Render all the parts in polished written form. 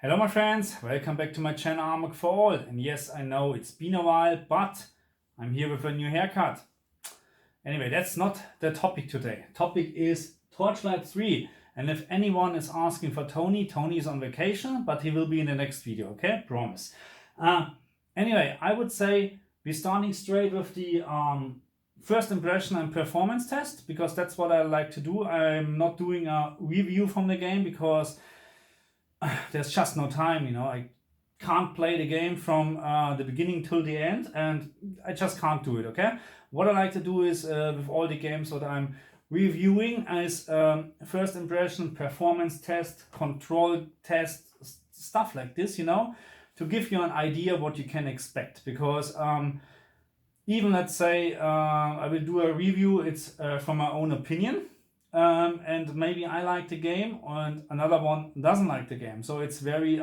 Hello my friends, welcome back to my channel Armor for All. And yes, I know it's been a while, but I'm here with a new haircut. Anyway, that's not the topic today. Topic is Torchlight 3. And if anyone is asking for Tony, Tony is on vacation, but he will be in the next video, okay? Promise. Anyway, I would say we're starting straight with the first impression and performance test, because that's what I like to do. I'm not doing a review from the game because there's just no time, I can't play the game from the beginning till the end, and I just can't do it, okay? What I like to do is with all the games that I'm reviewing is first impression, performance test, control test, stuff like this, to give you an idea what you can expect. Because even let's say I will do a review, it's from my own opinion. And maybe I like the game and another one doesn't like the game. So it's very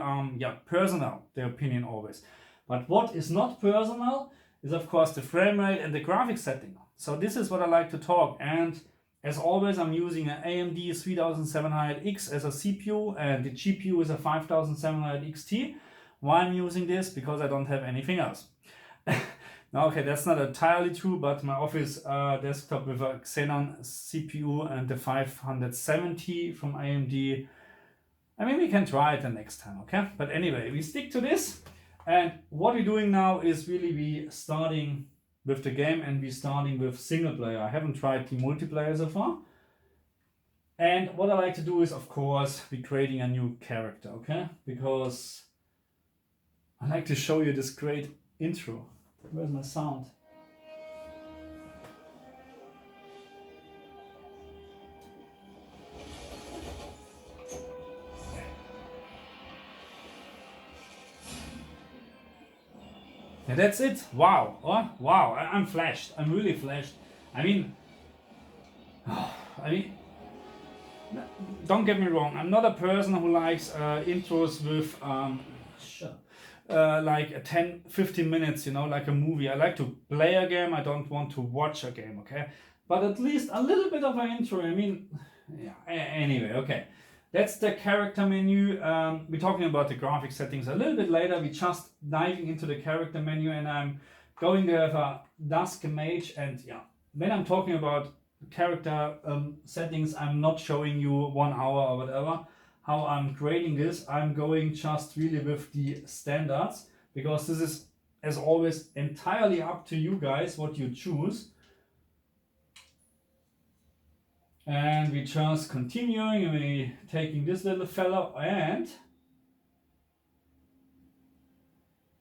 personal, the opinion always. But what is not personal is of course the frame rate and the graphics setting. So this is what I like to talk. And as always, I'm using an AMD 3700X as a CPU, and the GPU is a 5700 XT. Why I'm using this? Because I don't have anything else. Now, okay, that's not entirely true, but my office desktop with a Xenon CPU and the 570 from AMD, I mean, we can try it the next time, okay? But anyway, we stick to this. And what we're doing now is really we starting with the game, and we're starting with single player. I haven't tried the multiplayer so far. And what I like to do is, of course, we're creating a new character, okay? Because I like to show you this great intro. Where's my sound? Yeah, that's it. Wow. Oh, wow. I'm flashed. I'm really flashed. I mean, don't get me wrong. I'm not a person who likes intros with like 10-15 minutes, like a movie. I like to play a game. I don't want to watch a game, okay? But at least a little bit of an intro. I mean, yeah. Anyway, okay. That's the character menu. We're talking about the graphic settings a little bit later. We're just diving into the character menu, and I'm going to have a Dusk Mage. And yeah, when I'm talking about character settings, I'm not showing you 1 hour or whatever how I'm creating this. I'm going just really with the standards, because this is, as always, entirely up to you guys what you choose. And we just continuing, and we taking this little fellow, and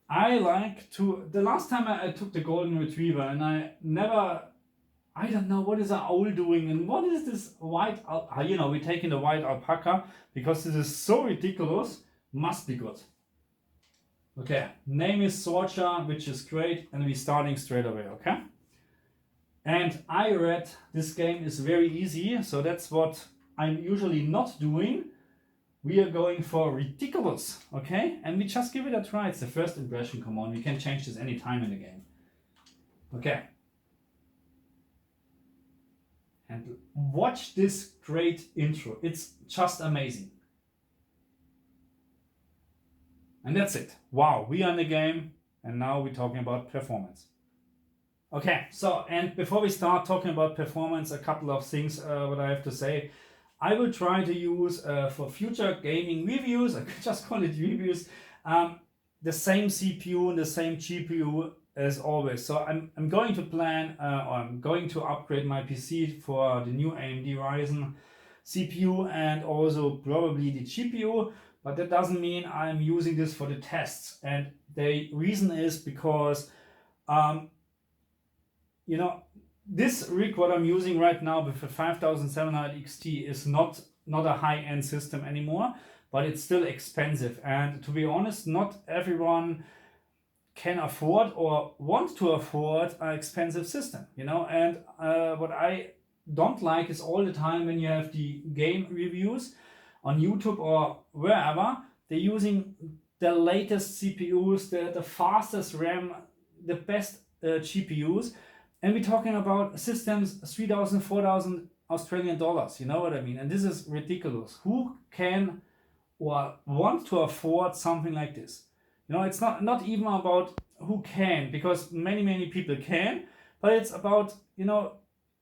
I like to, the last time I took the golden retriever, and I don't know what is an owl doing, and what is this white, we're taking the white alpaca, because this is so ridiculous, must be good. Okay, name is Sorcha, which is great, and we're starting straight away, okay? And I read this game is very easy, so that's what I'm usually not doing. We are going for ridiculous, okay? And we just give it a try. It's the first impression, come on, we can change this any time in the game. Okay. And watch this great intro. It's just amazing. And that's it. Wow, we are in the game, and now we're talking about performance. Okay, so, and before we start talking about performance, a couple of things what I have to say. I will try to use for future gaming reviews, I could just call it reviews, the same CPU and the same GPU as always. So I'm going to plan, or I'm going to upgrade my PC for the new AMD Ryzen CPU and also probably the GPU, but that doesn't mean I'm using this for the tests. And the reason is because this rig what I'm using right now with a 5700 XT is not a high-end system anymore, but it's still expensive. And to be honest, not everyone can afford or want to afford an expensive system, And what I don't like is all the time when you have the game reviews on YouTube or wherever, they're using the latest CPUs, the fastest RAM, the best GPUs. And we're talking about systems 3,000, 4,000 Australian dollars, you know what I mean? And this is ridiculous. Who can or want to afford something like this. You know, it's not even about who can, because many people can, but it's about, you know,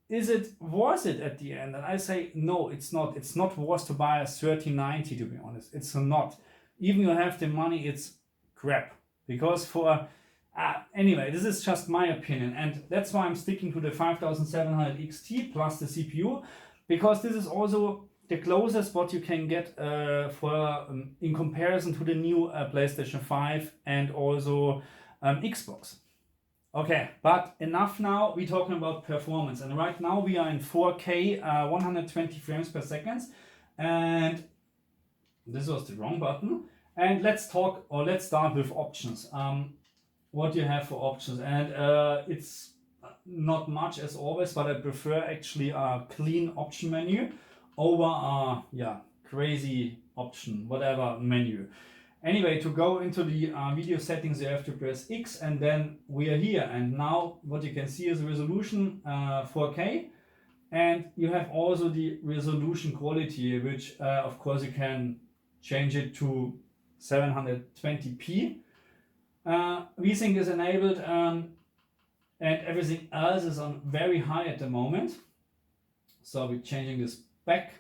is it worth it at the end? And I say no, it's not. It's not worth to buy a 3090, to be honest. It's not. Even you have the money, it's crap. Because for anyway, this is just my opinion, and that's why I'm sticking to the 5700 XT plus the CPU, because this is also the closest what you can get in comparison to the new PlayStation 5 and also Xbox. Okay, but enough now. We're talking about performance, and right now we are in 4K, 120 frames per second, and this was the wrong button. And let's start with options. What you have for options, and it's not much as always, but I prefer actually a clean option menu over a crazy option whatever menu. Anyway, to go into the video settings, you have to press X, and then we are here. And now what you can see is resolution 4K, and you have also the resolution quality, which of course you can change it to 720p. VSync is enabled, and everything else is on very high at the moment. So we're changing this back.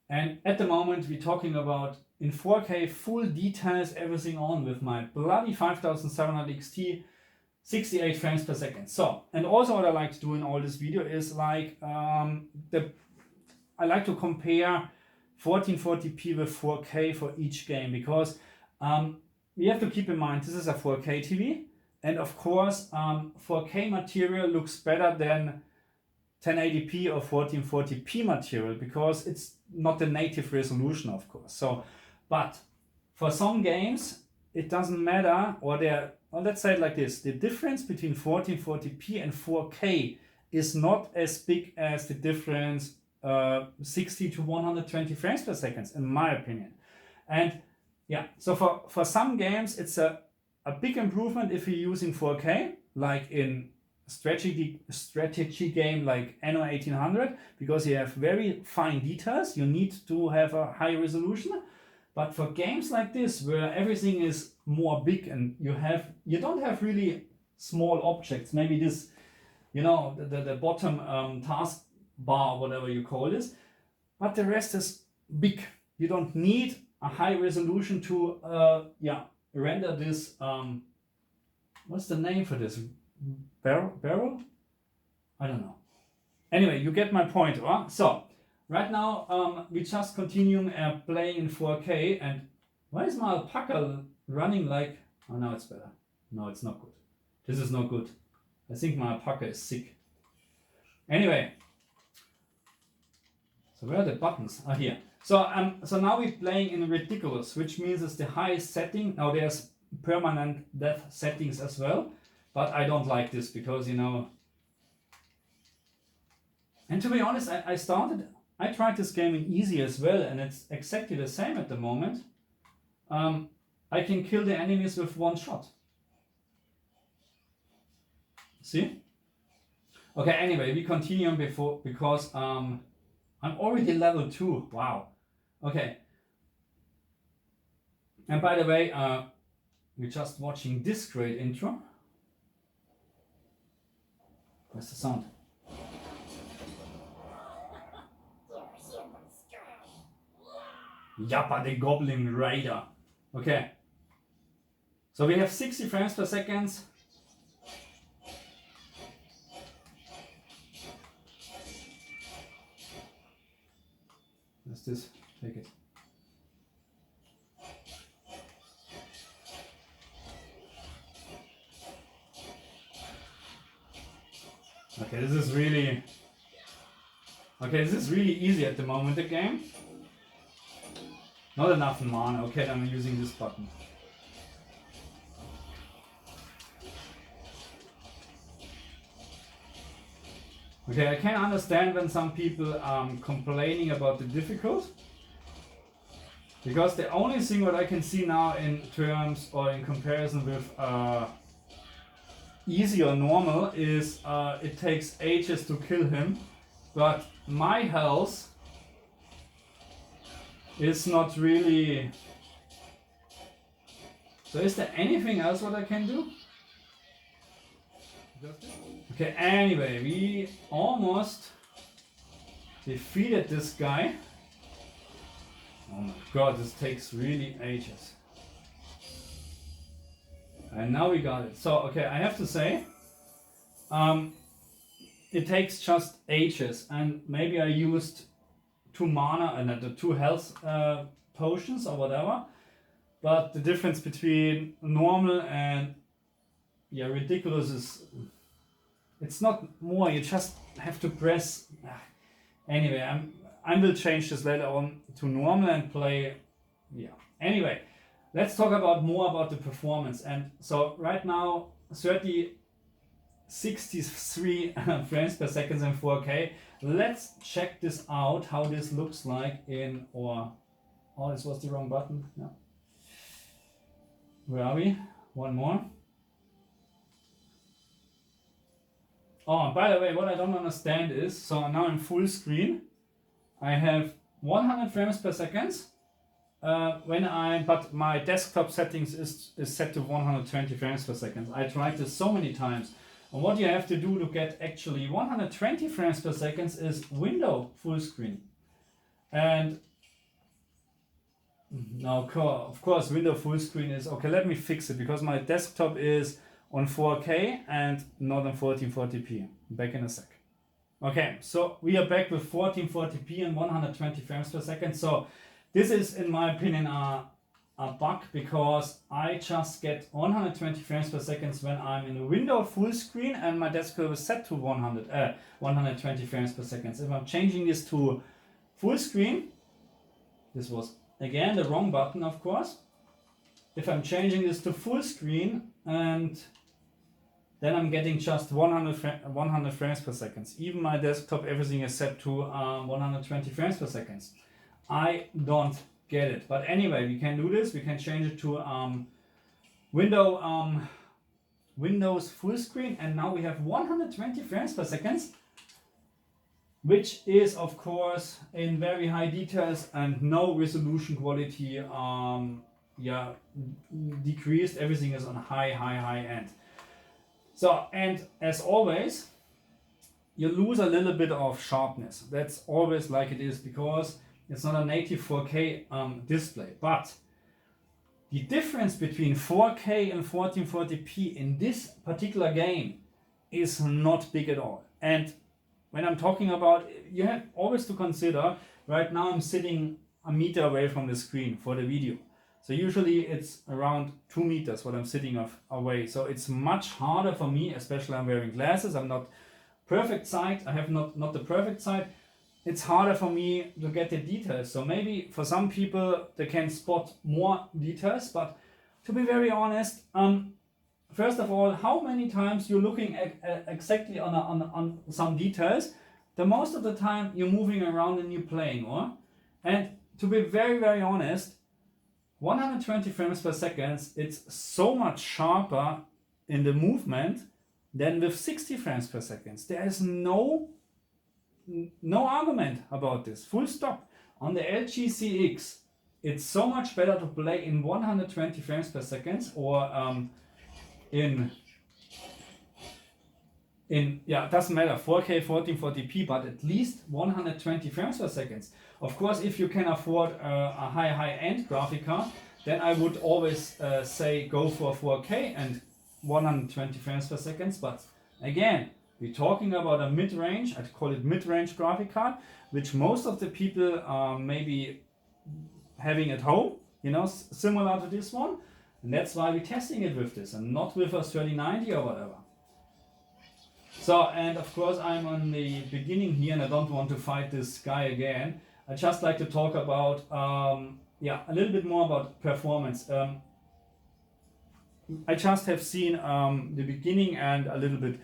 And at the moment we're talking about in 4K full details, everything on with my bloody 5700 XT, 68 frames per second. So, and also what I like to do in all this video is like I like to compare 1440p with 4K for each game, because we have to keep in mind this is a 4K TV, and of course 4K material looks better than 1080p or 1440p material, because it's not the native resolution, of course. So, but for some games it doesn't matter, or let's say it like this: the difference between 1440p and 4K is not as big as the difference 60 to 120 frames per second, in my opinion. And yeah, so for some games it's a big improvement if you're using 4K, like in strategy game like Anno 1800, because you have very fine details. You need to have a high resolution. But for games like this, where everything is more big and you don't have really small objects, maybe this, you know, the bottom task bar, whatever you call this, but the rest is big. You don't need a high resolution to render this. What's the name for this? Barrel? I don't know. Anyway, you get my point, right? So right now we just continuing playing in 4K, and why is my alpaca running like? Oh, now it's better. No, it's not good. This is not good. I think my alpaca is sick. Anyway, so where are the buttons? Ah, here. So now we're playing in ridiculous, which means it's the highest setting. Now there's permanent depth settings as well, but I don't like this because, you know. And to be honest, I tried this game in easy as well, and it's exactly the same at the moment. I can kill the enemies with one shot. See? Okay, anyway, we continue because I'm already level 2. Wow. Okay. And by the way, we're just watching this great intro. Where's the sound? Yappa the Goblin Raider. Okay. So we have 60 frames per second. Let's just take it. Okay, this is really easy at the moment, the game. Not enough mana. Okay, then I'm using this button. Okay, I can understand when some people complaining about the difficulty, because the only thing what I can see now in terms or in comparison with easy or normal is it takes ages to kill him, but my health is not really. So is there anything else what I can do? Okay, anyway, we almost defeated this guy. Oh my god, this takes really ages. And now we got it. So, okay, I have to say, it takes just ages, and maybe I used 2 mana and the 2 health potions or whatever. But the difference between normal and ridiculous is, it's not more. You just have to press. Anyway, I will change this later on to normal and play. Yeah. Anyway, let's talk more about the performance. And so right now, 63 frames per second in 4K. Let's check this out, how this looks like in, oh, this was the wrong button. No. Where are we? One more. Oh, by the way, what I don't understand is, so now in full screen, I have 100 frames per second. But my desktop settings is set to 120 frames per second. I tried this so many times. And what you have to do to get actually 120 frames per second is window full screen. And now, of course, window full screen is, okay, let me fix it, because my desktop is on 4K and not on 1440p. Back in a sec. Okay, so we are back with 1440p and 120 frames per second. So this is, in my opinion, a bug, because I just get 120 frames per second when I'm in a window full screen and my desktop is set to 120 frames per second. If I'm changing this to full screen, this was again the wrong button, of course. If I'm changing this to full screen, and then I'm getting just 100 frames per second. Even my desktop, everything is set to 120 frames per second. I don't get it. But anyway, we can do this. We can change it to Windows full screen, and now we have 120 frames per second, which is of course in very high details and no resolution quality decreased. Everything is on high end. So, and as always, you lose a little bit of sharpness. That's always like it is, because it's not a native 4K display. But the difference between 4K and 1440p in this particular game is not big at all. And when I'm talking about, you have always to consider, right now I'm sitting a meter away from the screen for the video. So usually it's around 2 meters what I'm sitting away. So it's much harder for me, especially I'm wearing glasses. I'm not perfect sight. I have not the perfect sight. It's harder for me to get the details. So maybe for some people they can spot more details. But to be very honest, first of all, how many times you're looking at exactly on some details? The most of the time you're moving around and you're playing, or? And to be very, very honest, 120 frames per second, it's so much sharper in the movement than with 60 frames per second. There is no argument about this. Full stop. On the LG CX, it's so much better to play in 120 frames per second, or it doesn't matter, 4K, 1440p, but at least 120 frames per second. Of course, if you can afford a high-end graphic card, then I would always say go for 4K and 120 frames per second. But again, we're talking about a mid-range, I'd call it mid-range graphic card, which most of the people are maybe having at home, similar to this one. And that's why we're testing it with this and not with a 3090 or whatever. So, and of course I'm on the beginning here and I don't want to fight this guy again. I just like to talk about, a little bit more about performance. I just have seen the beginning and a little bit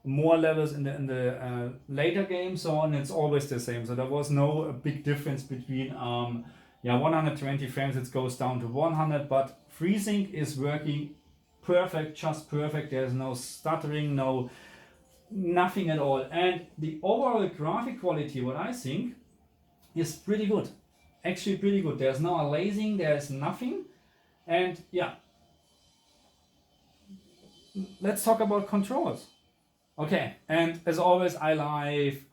more levels in the later game, so on. It's always the same. So there was no big difference between 120 frames. It goes down to 100, but FreeSync is working perfect, just perfect. There's no stuttering, nothing at all. And the overall graphic quality, what I think, is pretty good. actually pretty good. There's no aliasing, there's nothing. And yeah, let's talk about controls. Okay, and as always, I like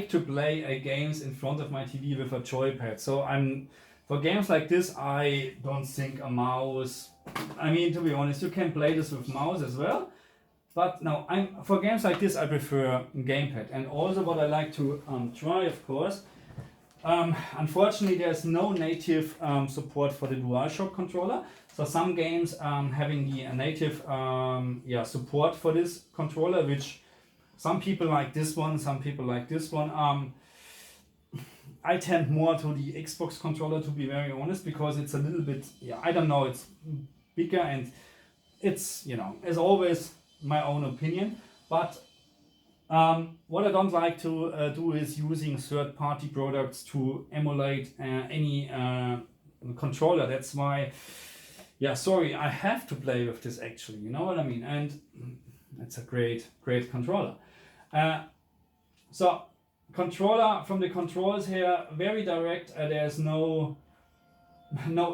to play games in front of my TV with a joypad. So for games like this, I don't think a mouse. I mean, to be honest, you can play this with mouse as well. But no, for games like this, I prefer gamepad. And also what I like to try, of course, unfortunately there's no native support for the DualShock controller. So some games having the native support for this controller, which some people like this one, some people like this one. I tend more to the Xbox controller, to be very honest, because it's a little bit, I don't know, it's bigger and it's, as always, my own opinion. But what I don't like to do is using third-party products to emulate any controller. That's why, sorry, I have to play with this actually, you know what I mean? And it's a great controller. So controller, from the controls here, very direct. There's no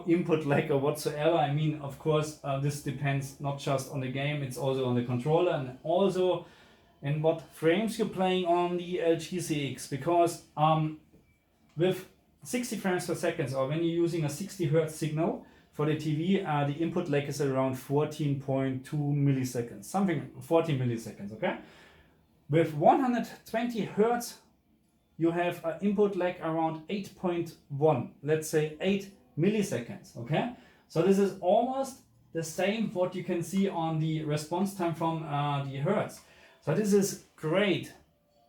input lag or whatsoever. I mean, of course, this depends not just on the game, it's also on the controller and also in what frames you're playing on the LGCX, because with 60 frames per second, or when you're using a 60 Hertz signal for the TV, the input lag is around 14.2 milliseconds, something 14 milliseconds, okay? With 120 Hertz, you have an input lag around 8.1, let's say 8 milliseconds, okay? So this is almost the same what you can see on the response time from the Hertz. So this is great.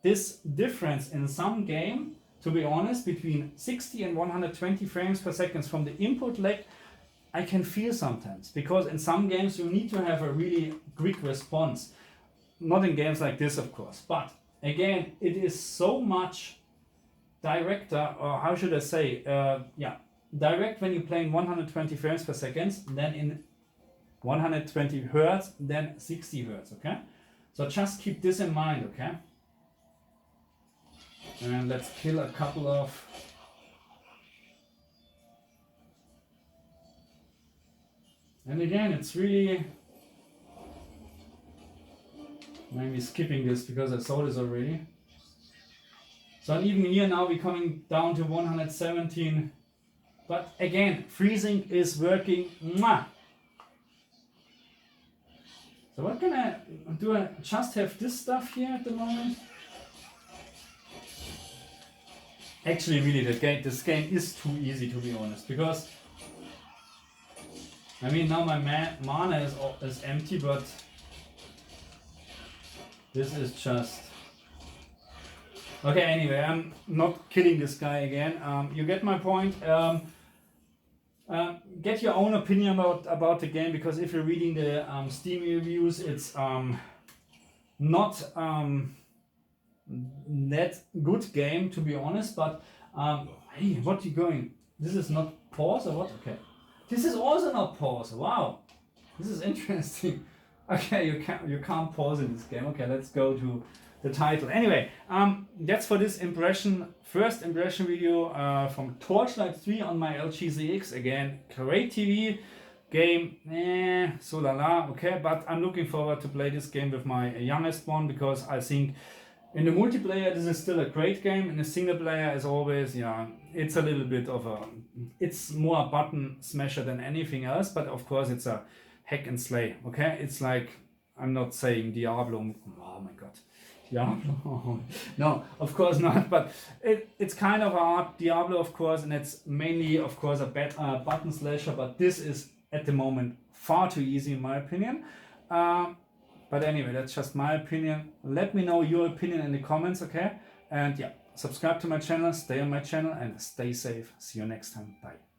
This difference in some game, to be honest, between 60 and 120 frames per second from the input lag, I can feel sometimes, because in some games you need to have a really quick response. Not in games like this, of course, but again, it is so much directer, or how should I say, direct when you're playing 120 frames per second, then in 120 Hertz, then 60 Hertz, okay? So just keep this in mind, okay? And let's kill a couple of... And again, it's really... Maybe skipping this because I saw this already. So even here now we're coming down to 117. But again, freezing is working. Mwah! So what can I do? I just have this stuff here at the moment. Actually, really, this game is too easy, to be honest, because I mean now my mana is empty, but this is just okay. Anyway, I'm not killing this guy again. You get my point. Get your own opinion about the game, because if you're reading the Steam reviews, it's not that good game, to be honest. But hey, what you going? This is not pause or what? Okay, this is also not pause. Wow, this is interesting. Okay, you can't pause in this game. Okay, let's go to the title. Anyway, that's for this first impression video from Torchlight 3 on my LG ZX. Again, great TV game, so la la, okay, but I'm looking forward to play this game with my youngest one, because I think in the multiplayer this is still a great game. In the single player, as always, it's a little bit of it's more a button smasher than anything else, but of course it's a hack and slay, okay? It's like, I'm not saying Diablo, oh my god, Diablo, no, of course not, but it's kind of a hard Diablo, of course, and it's mainly, of course, a button slasher, but this is at the moment far too easy in my opinion. But anyway, that's just my opinion. Let me know your opinion in the comments, okay? And yeah, subscribe to my channel, stay on my channel, and stay safe. See you next time. Bye.